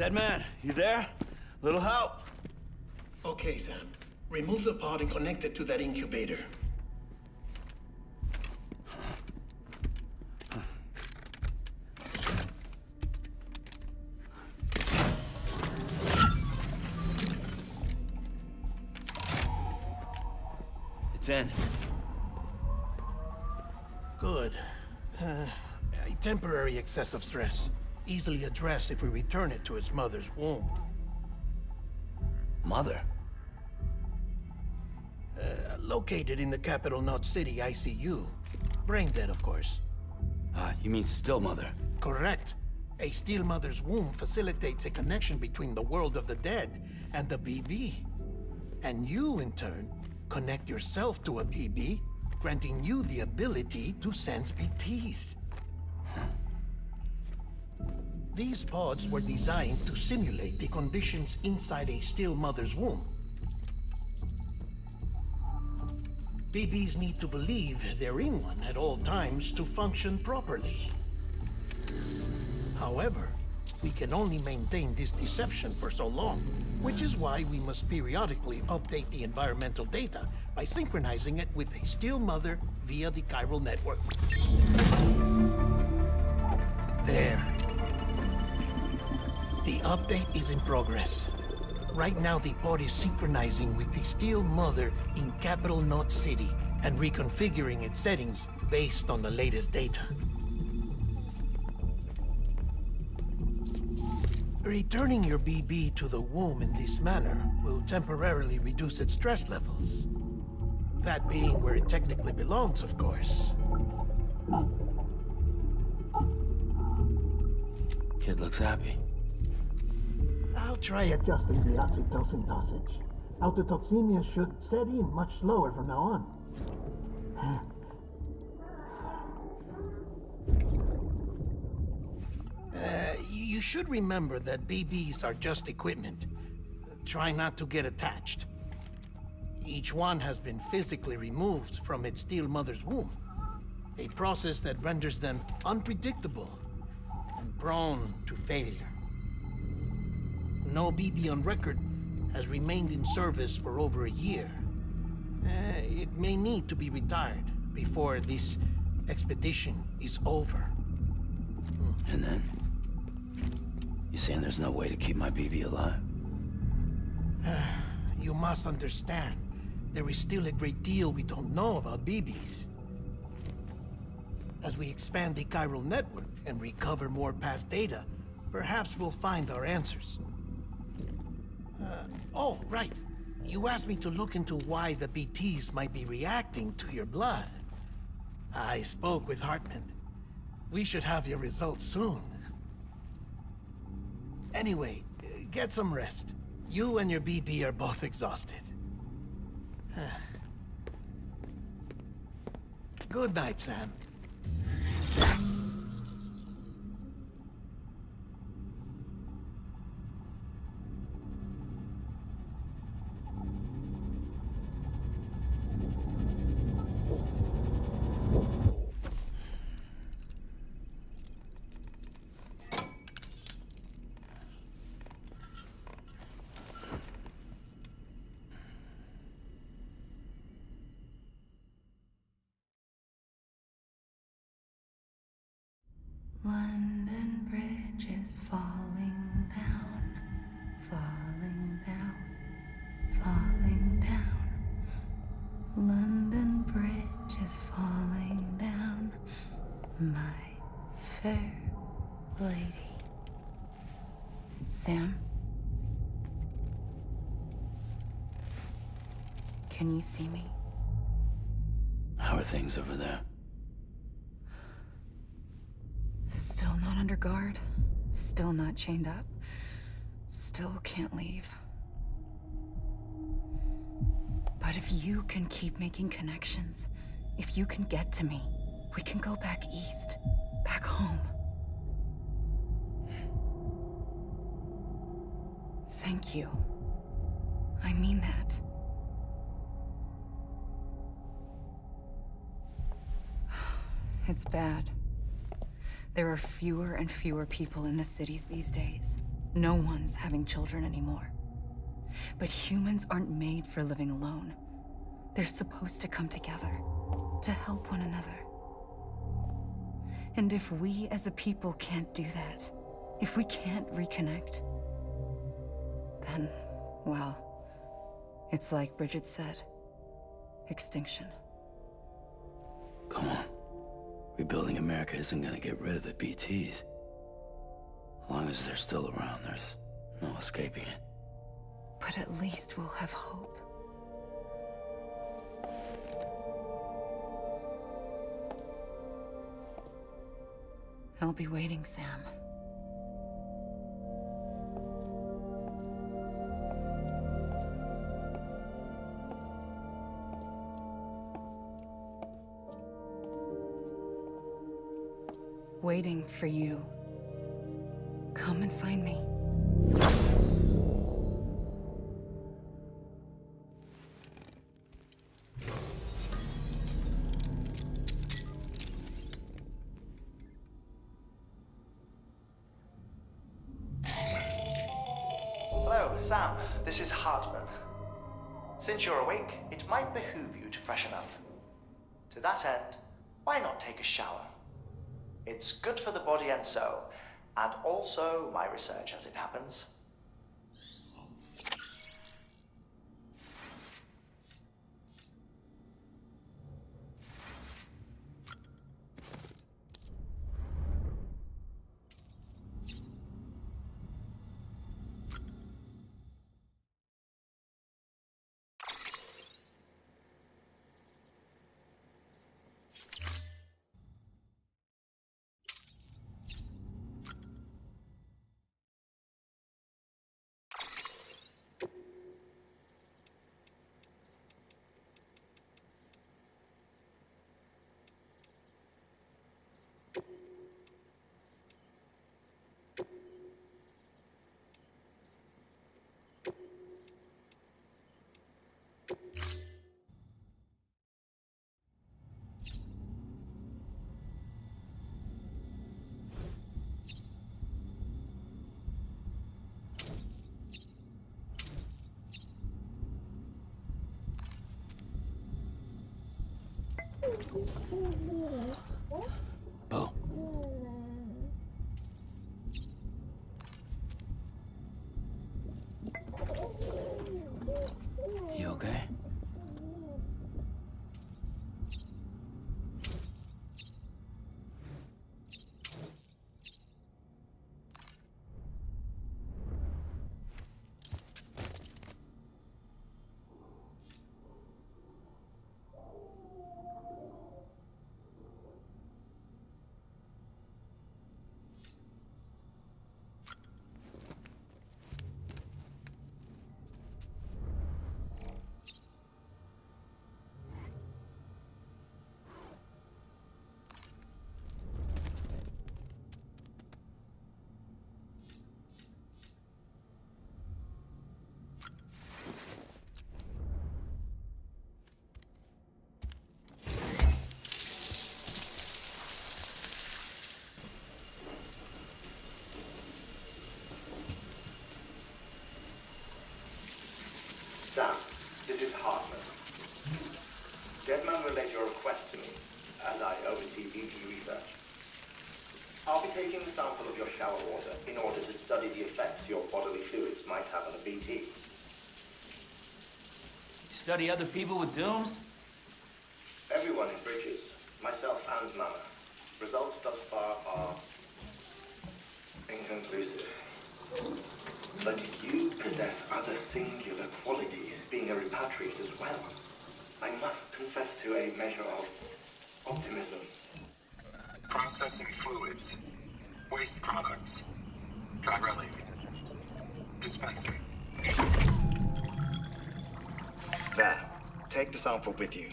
Dead man, you there? Little help? Okay, Sam. Remove the pod and connect it to that incubator. It's in. Good. A temporary excessive stress. Easily addressed if we return it to its mother's womb. Mother? Located in the capital Knot City ICU. Brain dead, of course. You mean still mother? Correct. A steel mother's womb facilitates a connection between the world of the dead and the BB. And you, in turn, connect yourself to a BB, granting you the ability to sense BTs. These pods were designed to simulate the conditions inside a still mother's womb. BBs need to believe they're in one at all times to function properly. However, we can only maintain this deception for so long, which is why we must periodically update the environmental data by synchronizing it with a still mother via the chiral network. There. The update is in progress. Right now, the pod is synchronizing with the steel mother in capital Knot City and reconfiguring its settings based on the latest data. Returning your BB to the womb in this manner will temporarily reduce its stress levels. That being where it technically belongs, of course. Kid looks happy. I'll try adjusting the oxytocin dosage. Autotoxemia should set in much slower from now on. You should remember that BBs are just equipment. Try not to get attached. Each one has been physically removed from its steel mother's womb. A process that renders them unpredictable and prone to failure. No BB on record has remained in service for over a year. It may need to be retired before this expedition is over. And then? You saying there's no way to keep my BB alive? You must understand, there is still a great deal we don't know about BBs. As we expand the chiral network and recover more past data, perhaps we'll find our answers. Oh, right. You asked me to look into why the BTs might be reacting to your blood. I spoke with Hartman. We should have your results soon. Anyway, get some rest. You and your BB are both exhausted. Good night, Sam. London Bridge is falling down, falling down, falling down. London Bridge is falling down, my fair lady. Sam? Can you see me? How are things over there? Still not under guard, still not chained up, still can't leave. But if you can keep making connections, if you can get to me, we can go back east, back home. Thank you. I mean that. It's bad. There are fewer and fewer people in the cities these days. No one's having children anymore. But humans aren't made for living alone. They're supposed to come together, to help one another. And if we as a people can't do that, if we can't reconnect, then, well, it's like Bridget said, extinction. Come on. Rebuilding America isn't gonna get rid of the BTs. As long as they're still around, there's no escaping it. But at least we'll have hope. I'll be waiting, Sam. Waiting for you. Come and find me. Hello, Sam. This is Hartman. Since you're awake, it might behoove you to freshen up. To that end, why not take a shower? It's good for the body and soul, and also my research as it happens. Bo. You okay? Sam, this is Hartman. Deadman relayed your request to me, as I oversee BT research. I'll be taking a sample of your shower water in order to study the effects your bodily fluids might have on a BT. Study other people with dooms? Everyone in Bridges, myself and Mama. Results thus far are inconclusive. But you possess other singular qualities, being a repatriate as well. I must confess to a measure of optimism. Processing fluids, waste products, drilling, dispensing. There, take the sample with you.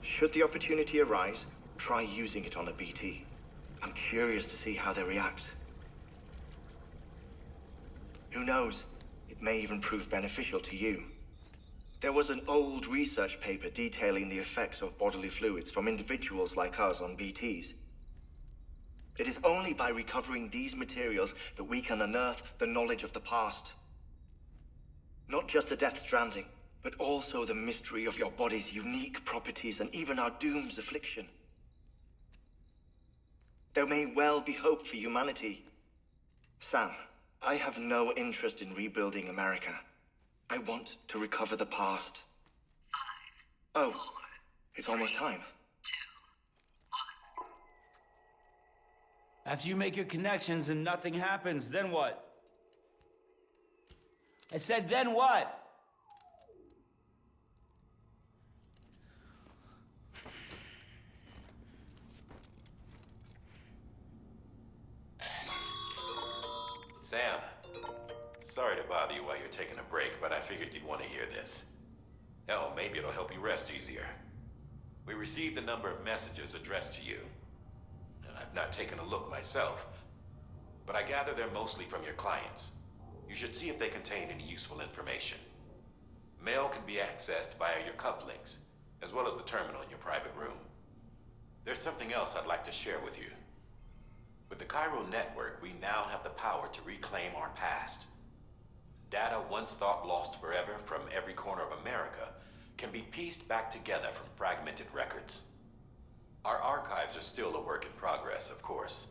Should the opportunity arise, try using it on a BT. I'm curious to see how they react. Who knows? It may even prove beneficial to you. There was an old research paper detailing the effects of bodily fluids from individuals like us on BTs. It is only by recovering these materials that we can unearth the knowledge of the past. Not just the Death Stranding, but also the mystery of your body's unique properties and even our doom's affliction. There may well be hope for humanity. Sam, I have no interest in rebuilding America. I want to recover the past. 5, oh, 4, it's almost time. 2, 1. After you make your connections and nothing happens, then what? I said, then what? Sam, sorry to bother you while you're taking a break, but I figured you'd want to hear this. Hell, maybe it'll help you rest easier. We received a number of messages addressed to you. I've not taken a look myself, but I gather they're mostly from your clients. You should see if they contain any useful information. Mail can be accessed via your cufflinks, as well as the terminal in your private room. There's something else I'd like to share with you. With the Chiral network, we now have the power to reclaim our past. Data once thought lost forever from every corner of America can be pieced back together from fragmented records. Our archives are still a work in progress, of course.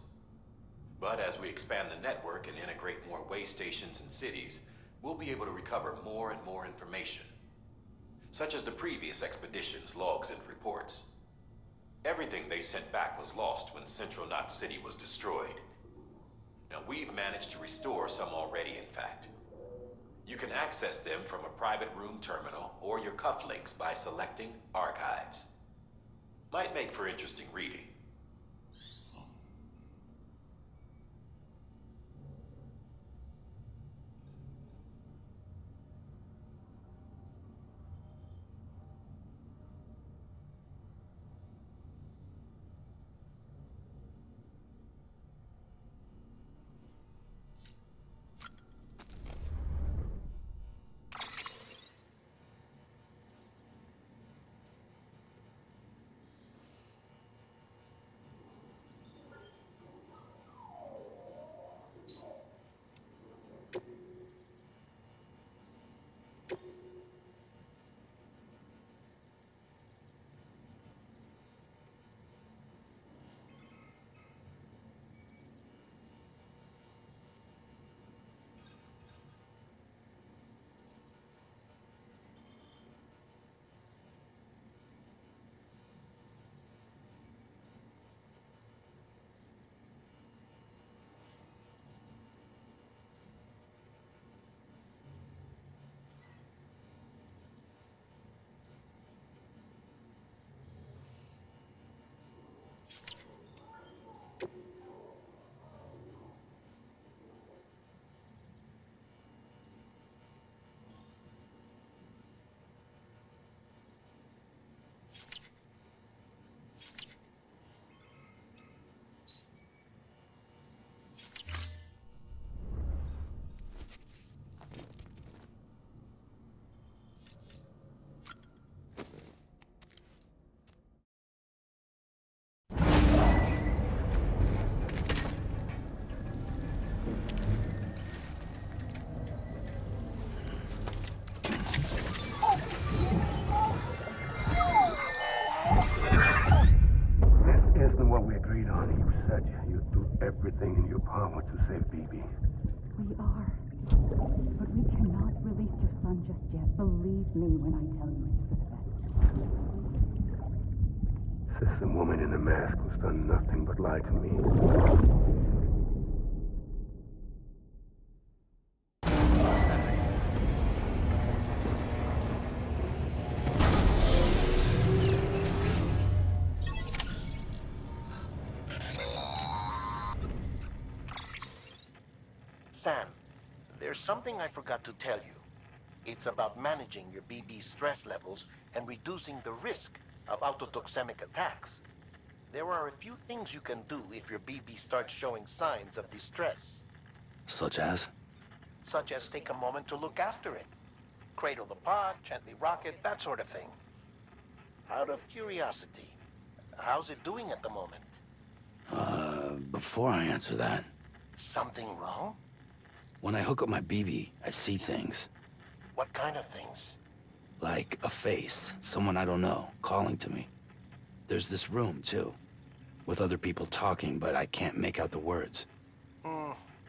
But as we expand the network and integrate more way stations and cities, we'll be able to recover more and more information, such as the previous expedition's logs and reports. Everything they sent back was lost when Central Knot City was destroyed. Now, we've managed to restore some already, in fact. You can access them from a private room terminal or your cufflinks by selecting Archives. Might make for interesting reading. Everything in your power to save BB. We are. But we cannot release your son just yet. Believe me when I tell you it's for the best. System woman in the mask who's done nothing but lie to me. Sam, there's something I forgot to tell you. It's about managing your BB stress levels and reducing the risk of autotoxemic attacks. There are a few things you can do if your BB starts showing signs of distress. Such as? Such as take a moment to look after it. Cradle the pod, gently rock it, that sort of thing. Out of curiosity, how's it doing at the moment? before I answer that, Something wrong? when I hook up my BB, I see things. What kind of things? Like a face, someone I don't know, calling to me. There's this room, too, with other people talking, but I can't make out the words.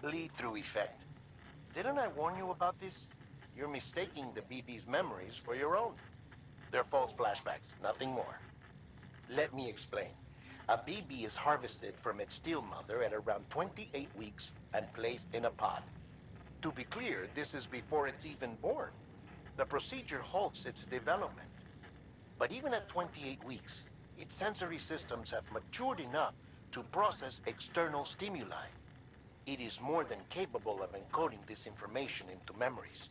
Lead-through effect. Didn't I warn you about this? You're mistaking the BB's memories for your own. They're false flashbacks, nothing more. Let me explain. A BB is harvested from its steel mother at around 28 weeks and placed in a pod. To be clear, this is before it's even born. The procedure halts its development. But even at 28 weeks, its sensory systems have matured enough to process external stimuli. It is more than capable of encoding this information into memories,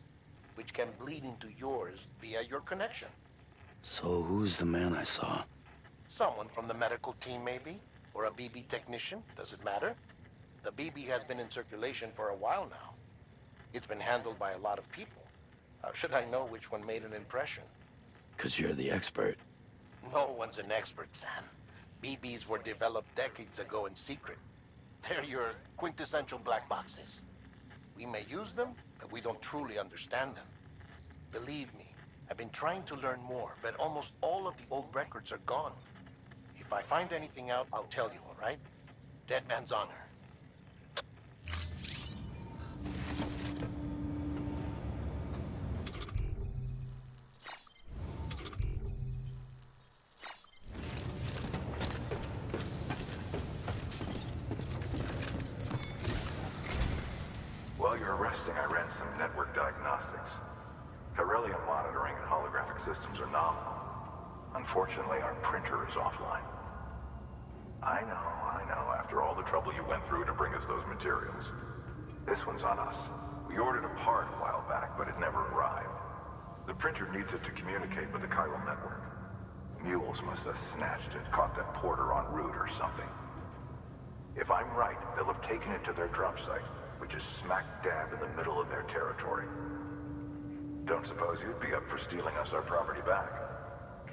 which can bleed into yours via your connection. So who's the man I saw? Someone from the medical team, maybe? Or a BB technician? Does it matter? The BB has been in circulation for a while now. It's been handled by a lot of people. How should I know which one made an impression? 'Cause you're the expert. No one's an expert, Sam. BBs were developed decades ago in secret. They're your quintessential black boxes. We may use them, but we don't truly understand them. Believe me, I've been trying to learn more, but almost all of the old records are gone. If I find anything out, I'll tell you, all right? Dead man's honor. While you're resting, I ran some network diagnostics. Corellium monitoring and holographic systems are nominal. Unfortunately, our printer is offline. I know. After all the trouble you went through to bring us those materials. This one's on us. We ordered a part a while back, but it never arrived. The printer needs it to communicate with the chiral network. Mules must have snatched it, caught that porter en route or something. If I'm right, they'll have taken it to their drop site, which is smack dab in the middle of their territory. Don't suppose you'd be up for stealing us our property back?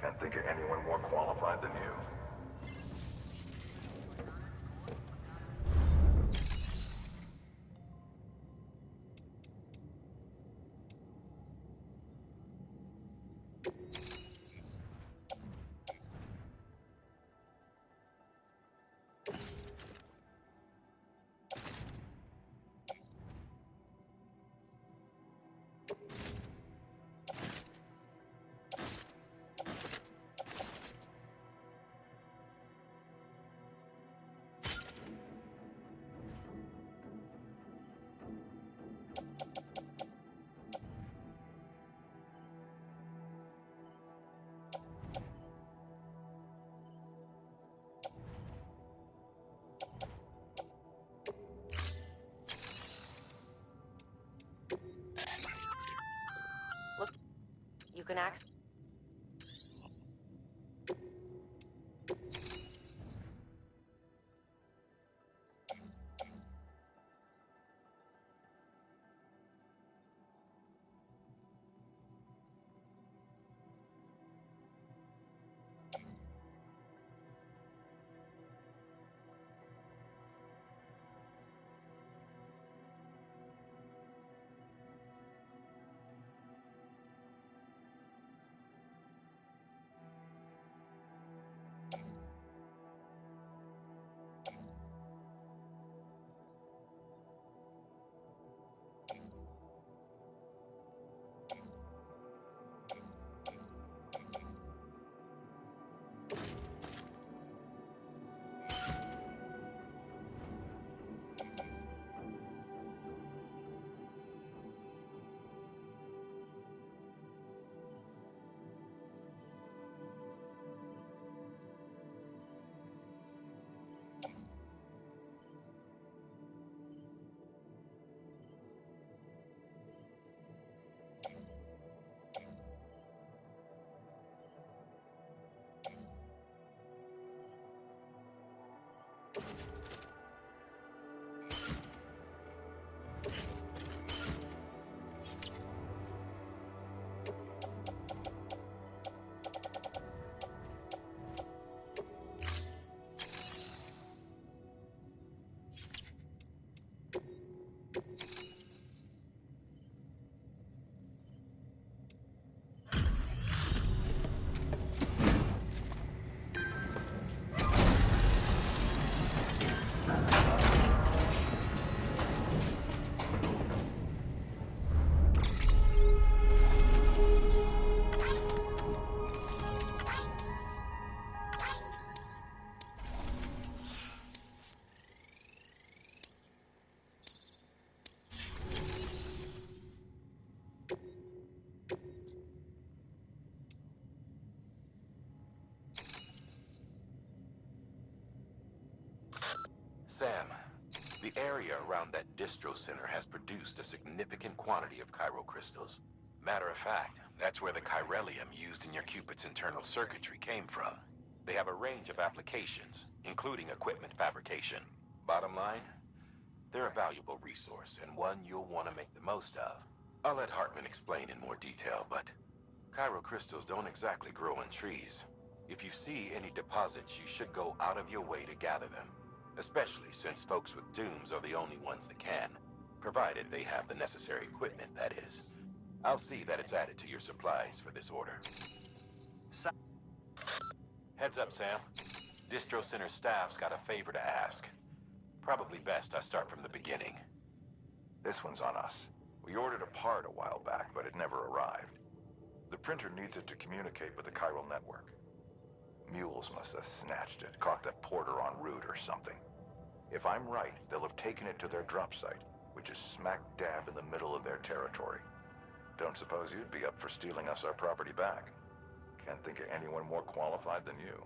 Can't think of anyone more qualified than you. You can access. area around that distro center has produced a significant quantity of chiral crystals. Matter of fact, that's where the chiralium used in your Cupid's internal circuitry came from. They have a range of applications, including equipment fabrication. Bottom line, they're a valuable resource and one you'll want to make the most of. I'll let Hartman explain in more detail, but chiral crystals don't exactly grow on trees. If you see any deposits, you should go out of your way to gather them. Especially since folks with dooms are the only ones that can. Provided they have the necessary equipment, that is. I'll see that it's added to your supplies for this order. Heads up, Sam. Distro Center staff's got a favor to ask. Probably best I start from the beginning. This one's on us. We ordered a part a while back, but it never arrived. The printer needs it to communicate with the chiral network. Mules must have snatched it, caught that porter en route or something. If I'm right, they'll have taken it to their drop site, which is smack dab in the middle of their territory. Don't suppose you'd be up for stealing us our property back? Can't think of anyone more qualified than you.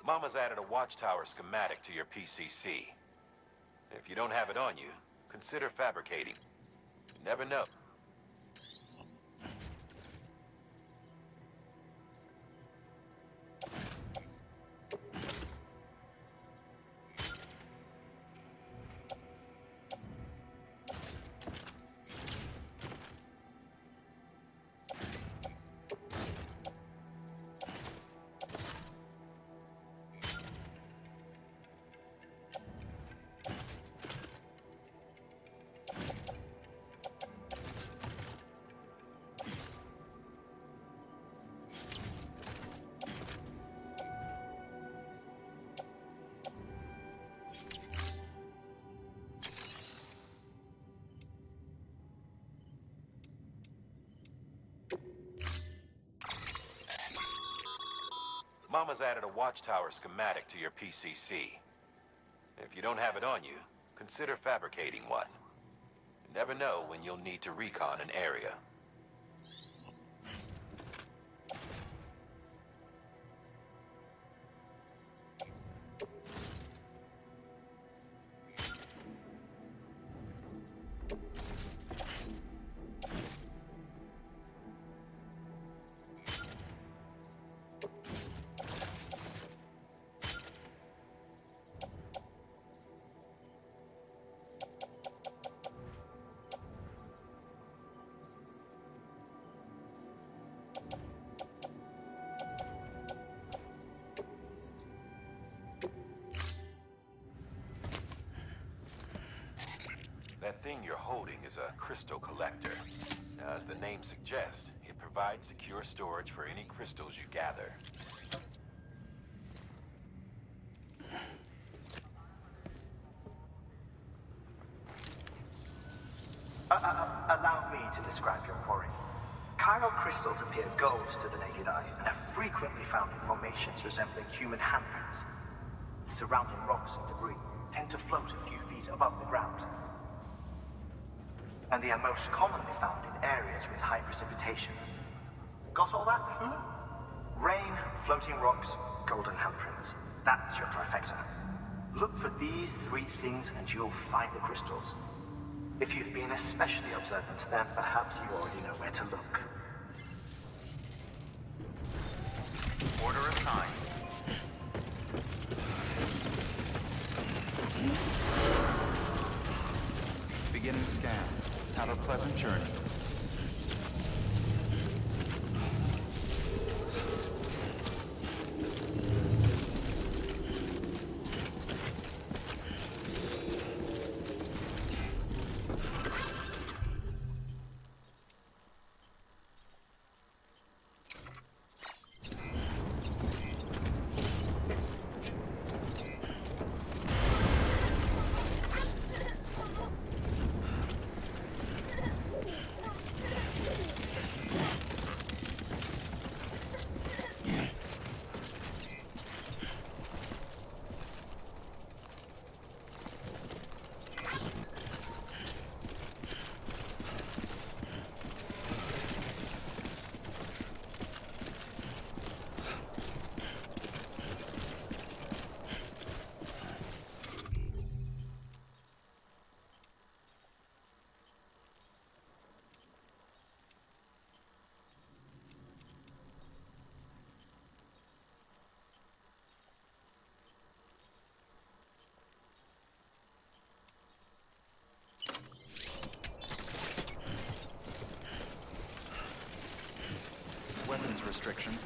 Mama's added a watchtower schematic to your PCC. If you don't have it on you, consider fabricating. You never know. Mama's added a watchtower schematic to your PCC. If you don't have it on you, consider fabricating one. You never know when you'll need to recon an area. That thing you're holding is a crystal collector. Now, as the name suggests, it provides secure storage for any crystals you gather. Allow me to describe your quarry. Chiral crystals appear gold to the naked eye and are frequently found in formations resembling human handprints. The surrounding rocks and debris tend to float a few feet above the ground. And they are most commonly found in areas with high precipitation. Got all that? Rain, floating rocks, golden handprints. That's your trifecta. Look for these three things and you'll find the crystals. If you've been especially observant, then perhaps you already know where to look. Order assigned. Beginning scan. Have a pleasant journey.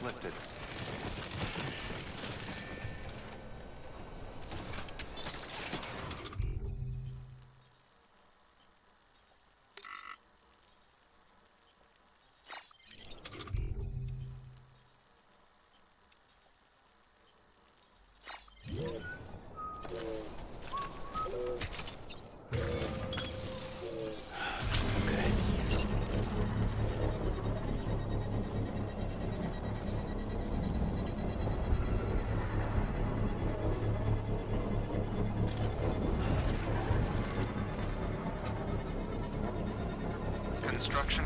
lifted. Construction